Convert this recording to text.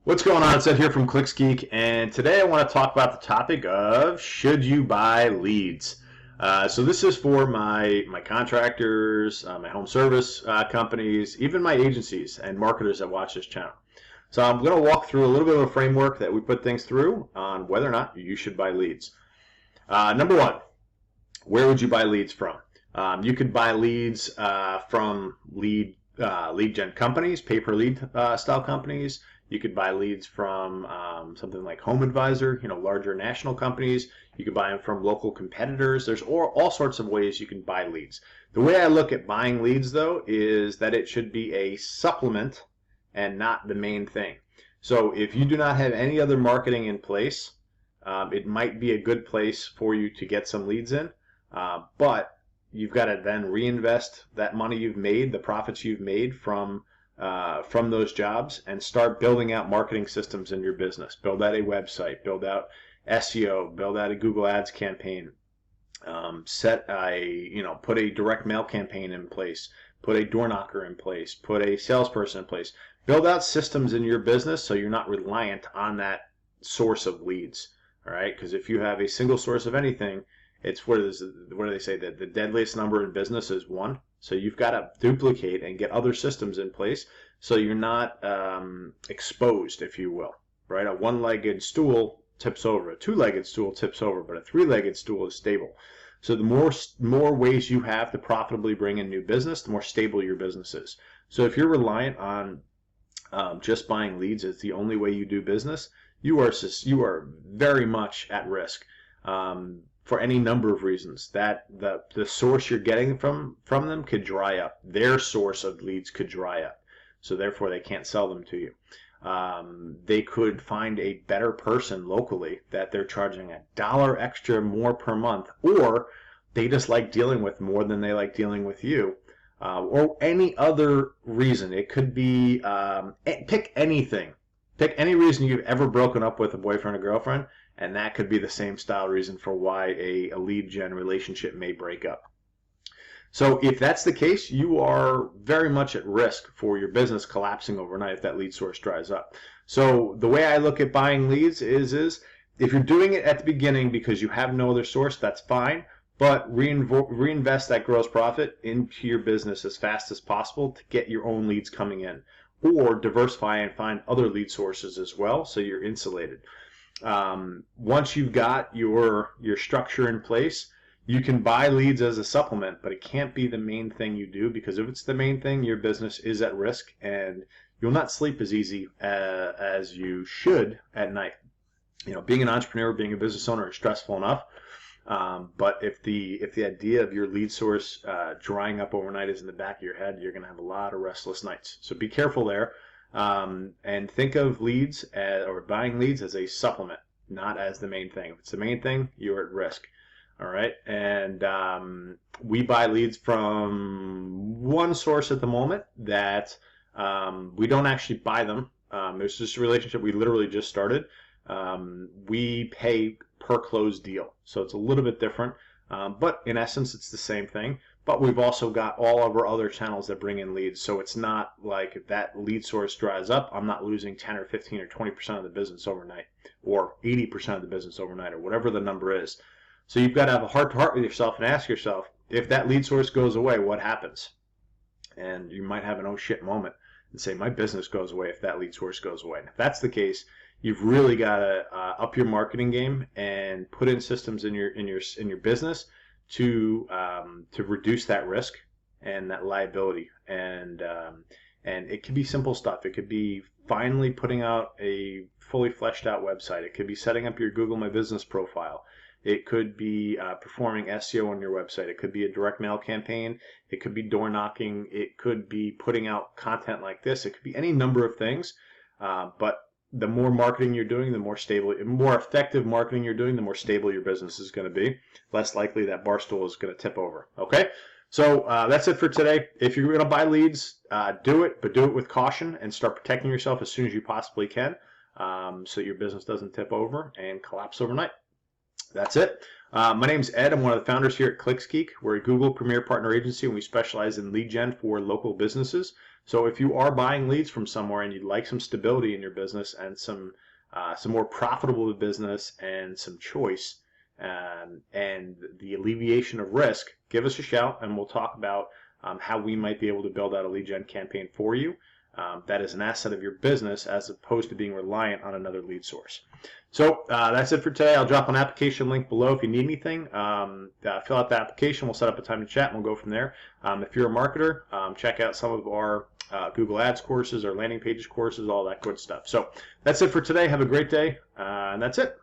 What's going on? It's Ed here from ClicksGeek, and today I want to talk about the topic of should you buy leads. So this is for my contractors, my home service companies, even my agencies and marketers that watch this channel. So I'm going to walk through a little bit of a framework that we put things through on whether or not you should buy leads. Number one, where would you buy leads from? You could buy leads from lead gen companies, pay-per-lead style companies. You could buy leads from something like Home Advisor, larger national companies. You could buy them from local competitors. There's all sorts of ways you can buy leads. The way I look at buying leads, though, is that it should be a supplement and not the main thing. So if you do not have any other marketing in place, it might be a good place for you to get some leads in, but you've got to then reinvest that money you've made, the profits you've made from those jobs, and start building out marketing systems in your business. Build out a website, build out SEO, build out a Google Ads campaign, put a direct mail campaign in place, put a door knocker in place, put a salesperson in place. Build out systems in your business so you're not reliant on that source of leads. All right, because if you have a single source of anything, it's what do they say, that the deadliest number in business is one. So you've got to duplicate and get other systems in place so you're not exposed, if you will. Right, a one-legged stool tips over, a two-legged stool tips over, but a three-legged stool is stable. So the more ways you have to profitably bring in new business, the more stable your business is. So if you're reliant on just buying leads as the only way you do business, you are very much at risk for any number of reasons. That the source you're getting from them could dry up. Their source of leads could dry up, so therefore they can't sell them to you. They could find a better person locally that they're charging $1 extra more per month, or they just like dealing with more than they like dealing with you. Or any other reason. It could be, pick anything. Pick any reason you've ever broken up with a boyfriend or girlfriend, and that could be the same style reason for why a lead gen relationship may break up. So if that's the case, you are very much at risk for your business collapsing overnight if that lead source dries up. So the way I look at buying leads is if you're doing it at the beginning because you have no other source, that's fine. But reinvest that gross profit into your business as fast as possible to get your own leads coming in, or diversify and find other lead sources as well so you're insulated. Once you've got your structure in place, you can buy leads as a supplement, but it can't be the main thing you do, because if it's the main thing, your business is at risk and you'll not sleep as easy as you should at night. Being an entrepreneur, being a business owner is stressful enough. But if the idea of your lead source drying up overnight is in the back of your head, you're going to have a lot of restless nights. So be careful there, and think of leads or buying leads as a supplement, not as the main thing. If it's the main thing, you're at risk. All right, and we buy leads from one source at the moment that we don't actually buy them. It's just a relationship we literally just started. We pay per closed deal, so it's a little bit different, but in essence it's the same thing. But we've also got all of our other channels that bring in leads, so it's not like if that lead source dries up, I'm not losing 10 or 15 or 20% of the business overnight, or 80% of the business overnight, or whatever the number is. So you've got to have a heart-to-heart with yourself and ask yourself, if that lead source goes away, what happens? And you might have an oh shit moment and say, my business goes away if that lead source goes away. And if that's the case, you've really got to up your marketing game and put in systems in your business to reduce that risk and that liability. And it could be simple stuff. It could be finally putting out a fully fleshed out website. It could be setting up your Google My Business profile. It could be performing SEO on your website. It could be a direct mail campaign. It could be door knocking. It could be putting out content like this. It could be any number of things. But the more marketing you're doing, the more effective marketing you're doing, the more stable your business is going to be. Less likely that bar stool is going to tip over. Okay? So that's it for today. If you're going to buy leads, do it, but do it with caution and start protecting yourself as soon as you possibly can, so your business doesn't tip over and collapse overnight. That's it. My name's Ed. I'm one of the founders here at ClicksGeek. We're a Google Premier Partner Agency, and we specialize in lead gen for local businesses. So if you are buying leads from somewhere and you'd like some stability in your business and some more profitable business and some choice and the alleviation of risk, give us a shout, and we'll talk about how we might be able to build out a lead gen campaign for you that is an asset of your business as opposed to being reliant on another lead source. So that's it for today. I'll drop an application link below if you need anything. Fill out the application. We'll set up a time to chat, and we'll go from there. If you're a marketer, check out some of our Google Ads courses, our landing pages courses, all that good stuff. So that's it for today. Have a great day, and that's it.